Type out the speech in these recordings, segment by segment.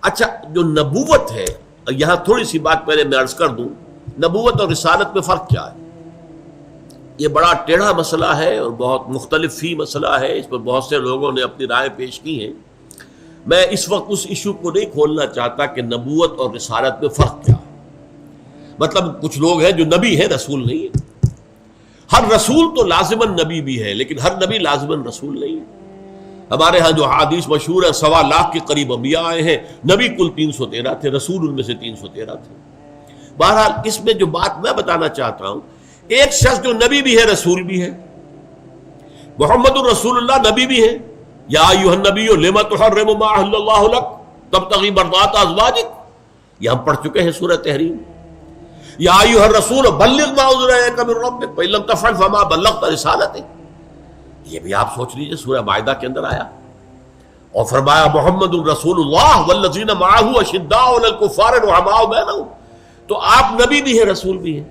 اچھا، جو نبوت ہے، یہاں تھوڑی سی بات پہلے میں عرض کر دوں، نبوت اور رسالت میں فرق کیا ہے؟ یہ بڑا ٹیڑھا مسئلہ ہے اور بہت مختلف فی مسئلہ ہے، اس پر بہت سے لوگوں نے اپنی رائے پیش کی ہیں۔ میں اس وقت اس ایشو کو نہیں کھولنا چاہتا کہ نبوت اور رسالت میں فرق کیا ہے۔ مطلب کچھ لوگ ہیں جو نبی ہیں، رسول نہیں ہے۔ ہر رسول تو لازماً نبی بھی ہے، لیکن ہر نبی لازماً رسول نہیں ہے۔ ہمارے ہاں جو حدیث مشہور ہے، 1.25 لاکھ کے قریب انبیاء آئے ہیں، نبی کل 313 تھے، رسول ان میں سے 313 تھے۔ بہرحال اس میں جو بات میں بتانا چاہتا ہوں، ایک شخص جو نبی بھی ہے، رسول بھی ہے، محمد الرسول اللہ نبی بھی ہے۔ یا ایھا النبی لم تحرم ما احل اللہ لک تبتغی مرضات ازواجک، یہ ہم پڑھ چکے ہیں سورہ تحریم۔ یا ایھا الرسول بلغ ما انزل الیک من ربک فإن لم تفعل فما بلغت رسالتہ، یہ بھی آپ سوچ لیجئے سورہ مائدہ کے اندر آیا۔ اور فرمایا محمد الرسول اللہ والذین معہ اشداء علی الکفار رحماء بینہم، تو آپ نبی بھی ہیں، رسول بھی ہیں۔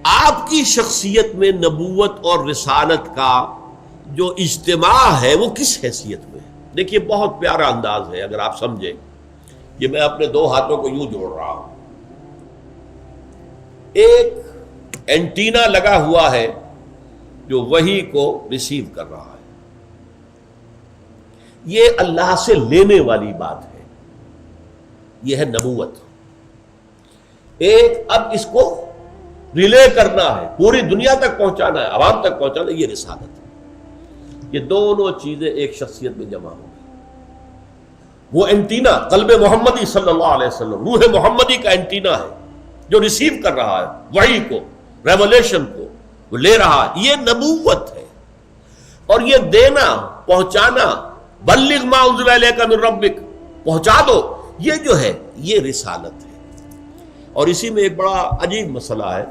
آپ کی شخصیت میں نبوت اور رسالت کا جو اجتماع ہے وہ کس حیثیت میں ہے؟ دیکھیے بہت پیارا انداز ہے، اگر آپ سمجھیں۔ یہ میں اپنے دو ہاتھوں کو یوں جوڑ رہا ہوں، ایک اینٹینا لگا ہوا ہے جو وحی کو ریسیو کر رہا ہے، یہ اللہ سے لینے والی بات ہے، یہ ہے نبوت۔ ایک اب اس کو ریلے کرنا ہے، پوری دنیا تک پہنچانا ہے، عوام تک پہنچانا ہے، یہ رسالت ہے۔ یہ دونوں چیزیں ایک شخصیت میں جمع ہو گئی۔ وہ اینٹینا قلب محمدی صلی اللہ علیہ وسلم، روح محمدی کا اینٹینا ہے جو ریسیو کر رہا ہے وحی کو، ریولیشن کو وہ لے رہا ہے، یہ نبوت ہے۔ اور یہ دینا، پہنچانا، بلغ ما انزل الیک من ربک، پہنچا دو، یہ جو ہے یہ رسالت ہے۔ اور اسی میں ایک بڑا عجیب مسئلہ ہے،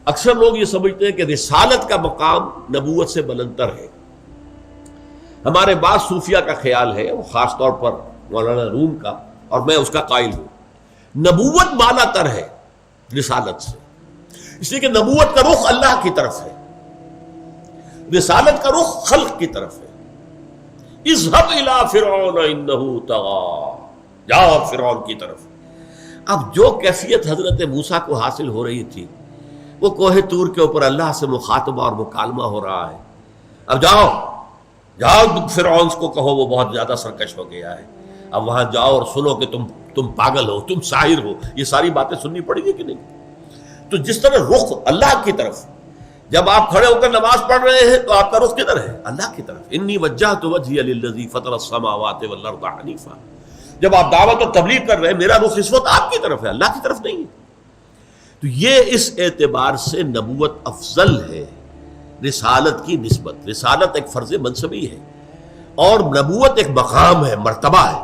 اکثر لوگ یہ سمجھتے ہیں کہ رسالت کا مقام نبوت سے بلندتر ہے۔ ہمارے بعض صوفیہ کا خیال ہے، وہ خاص طور پر مولانا روم کا، اور میں اس کا قائل ہوں، نبوت بالا تر ہے رسالت سے، اس لیے کہ نبوت کا رخ اللہ کی طرف ہے، رسالت کا رخ خلق کی طرف ہے۔ اذهب الى فرعون انه طغى، جاؤ فرعون کی طرف۔ اب جو کیفیت حضرت موسیٰ کو حاصل ہو رہی تھی، وہ کوہ طور کے اوپر اللہ سے مخاطبہ اور مکالمہ ہو رہا ہے، اب جاؤ فرعون کو کہو وہ بہت زیادہ سرکش ہو گیا ہے، اب وہاں جاؤ اور سنو کہ تم پاگل ہو، تم ساحر ہو، یہ ساری باتیں سننی پڑیں گی کہ نہیں؟ تو جس طرح رخ اللہ کی طرف، جب آپ کھڑے ہو کر نماز پڑھ رہے ہیں تو آپ کا رخ کدھر ہے؟ اللہ کی طرف۔ انی وجہت وجہی للذی فطر السماوات والارض حنیفا، جب آپ دعوت اور تبلیغ کر رہے ہیں میرا رخ اس وقت آپ کی طرف ہے، اللہ کی طرف نہیں ہے۔ تو یہ اس اعتبار سے نبوت افضل ہے رسالت کی نسبت۔ رسالت ایک فرض منصبی ہے اور نبوت ایک مقام ہے، مرتبہ ہے۔